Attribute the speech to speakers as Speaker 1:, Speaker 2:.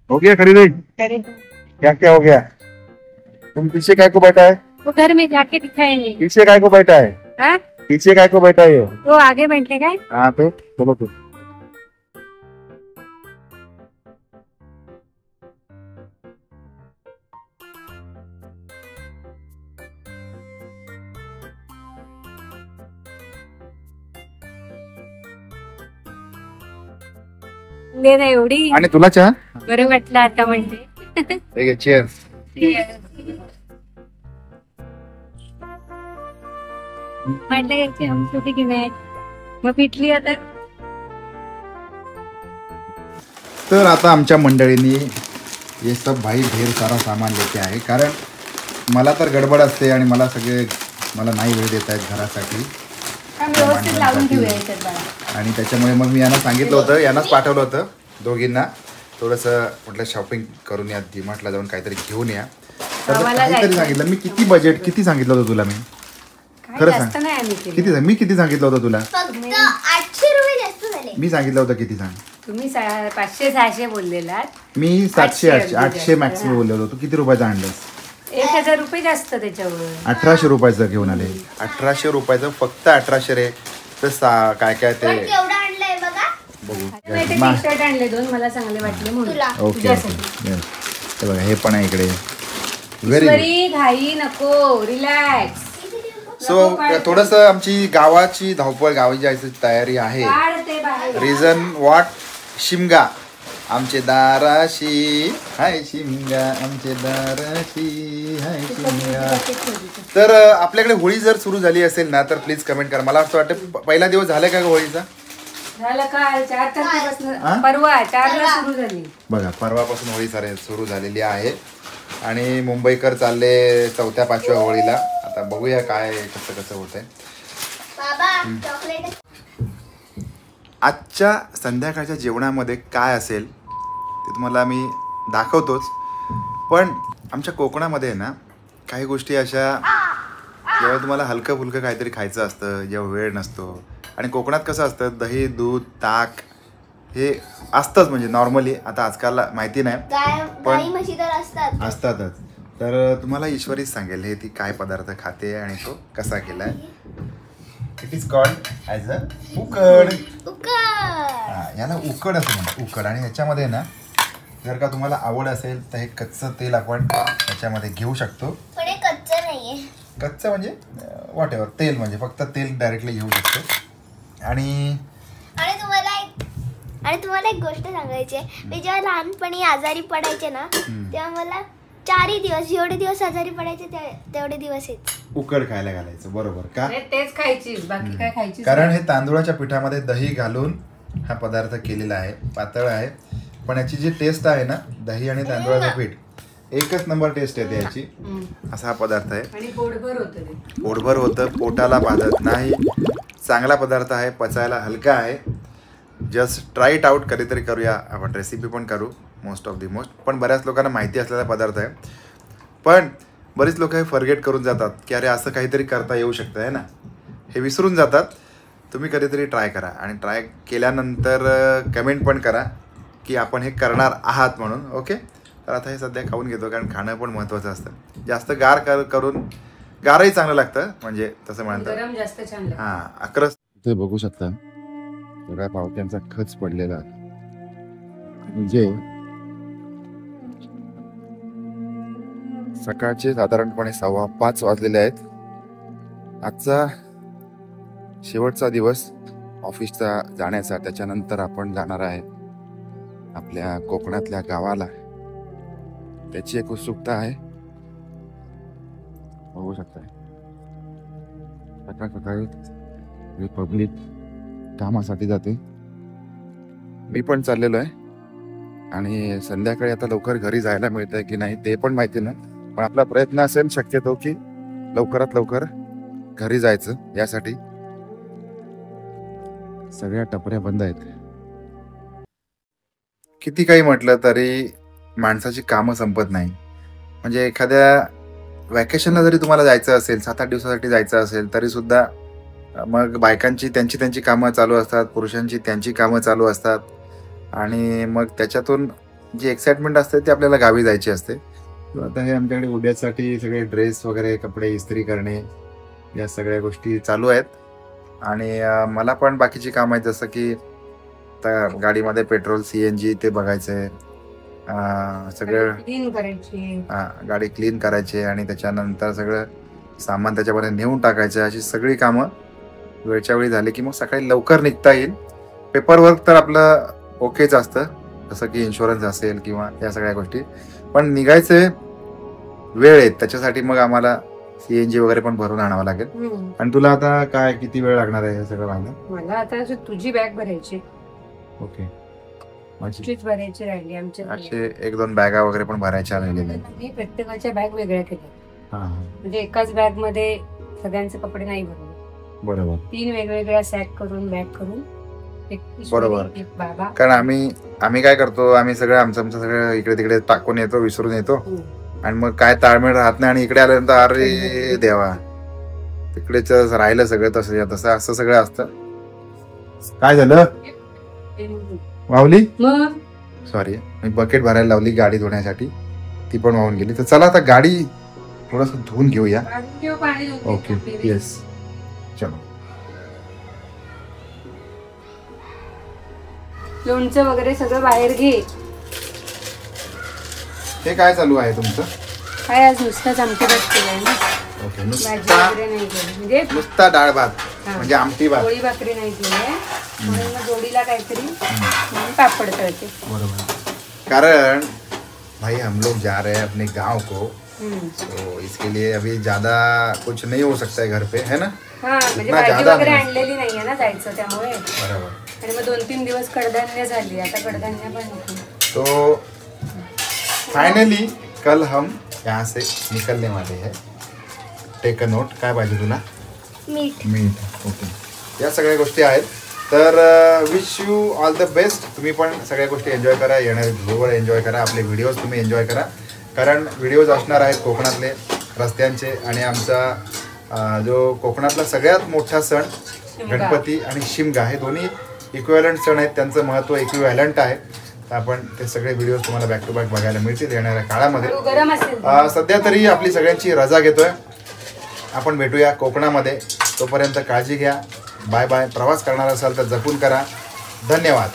Speaker 1: हो गया खरीदारी? क्या क्या हो गया? तुम पीछे काय को बैठा है?
Speaker 2: वो घर में जाके दिखाएंगे।
Speaker 1: पीछे काय को बैठा है?
Speaker 2: हाँ?
Speaker 1: पीछे काय को बैठा है?
Speaker 2: वो आगे बैठेगा।
Speaker 1: हाँ तो चलो तो।
Speaker 2: दे ना एवढी
Speaker 1: आणि तुला चहा?
Speaker 2: बरं वाटलं आता म्हणजे.
Speaker 1: ठीक आहे, चीयर्स.
Speaker 2: म्हटलं याची आमची की नाही मग पिटली आता.
Speaker 1: तर आता आमच्या मंडळींनी ये सब भाई ढेर सारा सामान लेके आहे, कारण मला तर गडबड असते आणि मला नाही वेळ देत आहेत घरासाठी आणि त्याच्यामुळे मग मी यांना सांगितलं होतं, यांनाच पाठवलं होतं दोघींना, थोडंसं म्हटलं शॉपिंग करून या, डीमार्टला जाऊन काहीतरी घेऊन या. तर काहीतरी सांगितलं मी. किती सांगितलं होतं तुला मी? खरं सांग मी किती सांगितलं होतं तुला?
Speaker 3: 800 रुपये जास्त झाले.
Speaker 1: मी सांगितलं होतं किती सांग?
Speaker 2: तुम्ही 500-600 बोललेला.
Speaker 1: मी 700-800 मॅक्सिमम बोललो होतो. तू किती रुपयाचं आणलंस?
Speaker 2: 1000 रुपये जास्त त्याच्यावर.
Speaker 1: 1800 रुपयाचं घेऊन आले. 1800 रुपयाचं, फक्त 1800 रे. तर काय काय ते
Speaker 3: केवढं आणलंय बघा.
Speaker 1: बघू.
Speaker 2: टी शर्ट आणले 2 मला चांगले वाटले म्हणून.
Speaker 1: ओके हे बघा, हे पण आहे इकडे.
Speaker 2: व्हेरी घाई नको, रिलॅक्स.
Speaker 1: सो थोडस आमची गावाची धावपळ, गावी जायची तयारी आहे. Reason what? शिमगा आमचे दाराशी हाय, शिमगा आमचे दाराशी हाय शिमगा. तर आपल्याकडे होळी जर सुरू झाली असेल ना तर प्लीज कमेंट करा. मला असं वाटतं पहिला दिवस झाला का होळीचा?
Speaker 2: झालं काल 4 तारखेपासून, परवा 4ला सुरू झाली.
Speaker 1: बघा, परवापासून होळी सुरू झालेली आहे आणि मुंबईकर चालले 4थ्या-5व्या होळीला. आता बघूया काय कसं होतंय. आजच्या संध्याकाळच्या जेवणामध्ये काय असेल ते तुम्हाला मी दाखवतोच, पण आमच्या कोकणामध्ये ना काही गोष्टी अशा, जेव्हा तुम्हाला हलकं फुलकं काहीतरी खायचं असतं, जेव्हा वेळ नसतो, आणि कोकणात कसं असतं, दही, दूध, ताक हे असतंच म्हणजे नॉर्मली. आता आजकाल माहिती नाही पण असतातच. तर तुम्हाला ईश्वरीच सांगेल हे ती काय पदार्थ खाते आणि तो कसा केलाय. It is called as a उकड. याला उकड असं म्हणतात, उकड. आणि ह्याच्यामध्ये ना जर का तुम्हाला आवड असेल तर हे कच्चं तेल आपण ह्याच्यामध्ये घेऊ शकतो.
Speaker 3: कच्चं नाहीये,
Speaker 1: कच्चं म्हणजे वॉट एव्हर, तेल म्हणजे फक्त तेल डायरेक्टली घेऊ शकतो. आणि
Speaker 3: तुम्हाला एक गोष्ट सांगायची आहे. मी जेव्हा लहानपणी आजारी पडायचे ना तेव्हा मला 4 दिवस, जेवढे दिवस आजारी पडायचे तेवढे दिवस
Speaker 1: उकड खायला घालायचं. बरोबर का?
Speaker 2: तेच खायची, बाकी काय खायची?
Speaker 1: कारण हे तांदूळाच्या पिठामध्ये दही घालून हा पदार्थ केलेला आहे. पातळ आहे पण याची जी टेस्ट आहे ना, दही आणि तांदूळाचं पीठ एकच नंबर टेस्ट येते याची. असा हा पदार्थ आहे
Speaker 2: आणि
Speaker 1: पोटभर होतं, पोटाला बाधत नाही. चांगला पदार्थ आहे, पचायला हलका आहे. Just try it out. कधीतरी करूया आपण, रेसिपी पण करू मोस्ट ऑफ दी मोस्ट. पण बऱ्याच लोकांना माहिती असलेला पदार्थ आहे, पण बरीच लोक हे फॉरगेट करून जातात की अरे असं काहीतरी करता येऊ शकतं आहे ना, हे विसरून जातात. तुम्ही कधीतरी ट्राय करा आणि ट्राय केल्यानंतर कमेंट पण करा की आपण हे करणार आहात म्हणून. ओके, तर आता हे सध्या खाऊन घेतो, कारण खाणं पण महत्त्वाचं असतं. जास्त गार करून, गारही चांगलं लागतं म्हणजे तसं म्हणतात. हां, अक्रस ते बघू शकता सगळ्या पावत्यांचा खच पडलेला म्हणजे सकाळचे साधारणपणे 5:15 वाजलेले आहेत. आजचा शेवटचा दिवस ऑफिसचा जाण्याचा. त्याच्यानंतर आपण जाणार आहे आपल्या कोकणातल्या गावाला. त्याची एक उत्सुकता आहे, बघू शकताय. सकाळी पब्लिक कामासाठी जाते, मी पण चाललेलो आहे. आणि संध्याकाळी आता लवकर घरी जायला मिळतंय की नाही ते पण माहिती नाही, पण आपला प्रयत्न असेल शक्यतो की लवकरात लवकर घरी जायचं. यासाठी सगळ्या टपऱ्या बंद आहेत. किती काही म्हटलं तरी माणसाची कामं संपत नाही. म्हणजे एखाद्या वॅकेशनला जरी तुम्हाला जायचं असेल, 7-8 दिवसासाठी जायचं असेल तरी सुद्धा मग बायकांची त्यांची कामं चालू असतात, पुरुषांची त्यांची कामं चालू असतात. आणि मग त्याच्यातून जी एक्साइटमेंट असते ती आपल्याला गावी जायची असते. आता हे आमच्याकडे उद्यासाठी सगळे ड्रेस वगैरे कपडे इस्त्री करणे या सगळ्या गोष्टी चालू आहेत. आणि मला पण बाकीची काम आहेत, जसं की आता गाडीमध्ये पेट्रोल CNG ते बघायचं आहे, सगळं
Speaker 2: क्लीन करायची.
Speaker 1: गाडी क्लीन करायची आणि त्याच्यानंतर सगळं सामान त्याच्यामध्ये नेऊन टाकायचं. अशी सगळी कामं वेळच्या वेळी झाली की मग सकाळी लवकर निघता येईल. पेपर वर्क तर आपलं ओकेच असतं, जसं की इन्शुरन्स असेल किंवा या सगळ्या गोष्टी, पण निघायचे वेळ आहेत त्याच्यासाठी मग आम्हाला CNG वगैरे पण भरून आणावं लागेल. आणि तुला आता काय किती वेळ लागणार आहे हे सगळं व्हायला?
Speaker 2: मला आता तुझी बॅग भरायची.
Speaker 1: ओके, माझी
Speaker 2: तुझीच भरायची राहिली. आमच्या
Speaker 1: असे 1-2 बॅगा वगैरे पण भरायच्या राहिलेल्या आहेत.
Speaker 2: मी प्रत्येकाच्या बॅग वेगळ्या केल्या,
Speaker 1: हां
Speaker 2: म्हणजे एकाच बॅग मध्ये सगळ्यांचे कपडे नाही भरले.
Speaker 1: बरोबर,
Speaker 2: 3 वेगवेगळ्या सॅक करून बॅग करून एक पिशवी,
Speaker 1: बरोबर.
Speaker 2: एक बाबा.
Speaker 1: कारण आम्ही काय करतो, आम्ही सगळं आमचं सगळं इकडे तिकडे टाकून येतो, विसरून येतो आणि मग काय ताळमेळ राहत नाही आणि इकडे आल्यानंतर अरे देवा तिकडेच राहिलं सगळं तसं असं सगळं असतं. काय झालं वावली?
Speaker 2: मग
Speaker 1: सॉरी, मी बकेट भरायला लावली गाडी धुण्यासाठी, ती पण वाहून गेली. तर चला आता गाडी थोडस धुवून घेऊया.
Speaker 2: पाणी
Speaker 1: ओके, येस, चलो.
Speaker 2: लोणचं वगैरे सगळं बाहेर घे.
Speaker 1: हे काय चालू आहे तुमचं?
Speaker 2: काय आज नुसताच आमटी भात केलाय ना.
Speaker 1: ओके,
Speaker 2: भाजी
Speaker 1: नुसता
Speaker 2: वगैरे नाही केली, म्हणजे
Speaker 1: नुसता डाळ भात
Speaker 2: हा.
Speaker 1: म्हणजे आमटी भात.
Speaker 2: पोळी भाकरी नाही केली, म्हणून मग जोडीला काहीतरी म्हणून पापड तळते.
Speaker 1: बरोबर, कारण भाई हम लोग जा रहे हैं अपने गांव को, तो इसके लिए अभी ज्यादा कुछ नहीं हो सकता है घर पे, है ना?
Speaker 2: हा, म्हणजे
Speaker 1: इतना
Speaker 2: भाजी
Speaker 1: ज्यादा
Speaker 2: वगैरे
Speaker 1: नाही.
Speaker 2: आणलेली नाहीये ना जायचं, त्यामुळे.
Speaker 1: बरोबर.
Speaker 2: आणि मग 2-3 दिवस कडधान्य झाली, आता कडधान्य पण नको.
Speaker 1: तो फाइनली कल हम यहाँ से निकलने वाले हैं. Take a note. काय पाहिजे तुला?
Speaker 3: मीठ.
Speaker 1: ओके, या सगळ्या गोष्टी आहेत. तर wish you all the best. तुम्ही पण सगळ्या गोष्टी एन्जॉय करा, येणारे व्हिडिओ एन्जॉय करा, आपले व्हिडिओज तुम्ही एन्जॉय करा, कारण व्हिडिओज असणार आहेत कोकणातले रस्त्यांचे. आणि आमचा जो कोकणातला सगळ्यात मोठा सण गणपती आणि शिमगा हे दोन्ही इक्विव्हॅलंट सण आहेत, त्यांचं महत्त्व इक्विव्हॅलंट आहे. तर आपण ते सगळे व्हिडिओज तुम्हाला बॅक टू बॅक बघायला मिळतील येणाऱ्या काळामध्ये.
Speaker 2: गरम असेल.
Speaker 1: सध्या तरी आपली सगळ्यांची रजा घेतोय. आपण भेटूया कोकणामध्ये. तोपर्यंत काळजी घ्या. Bye bye. प्रवास करणार असाल तर जपून करा. धन्यवाद.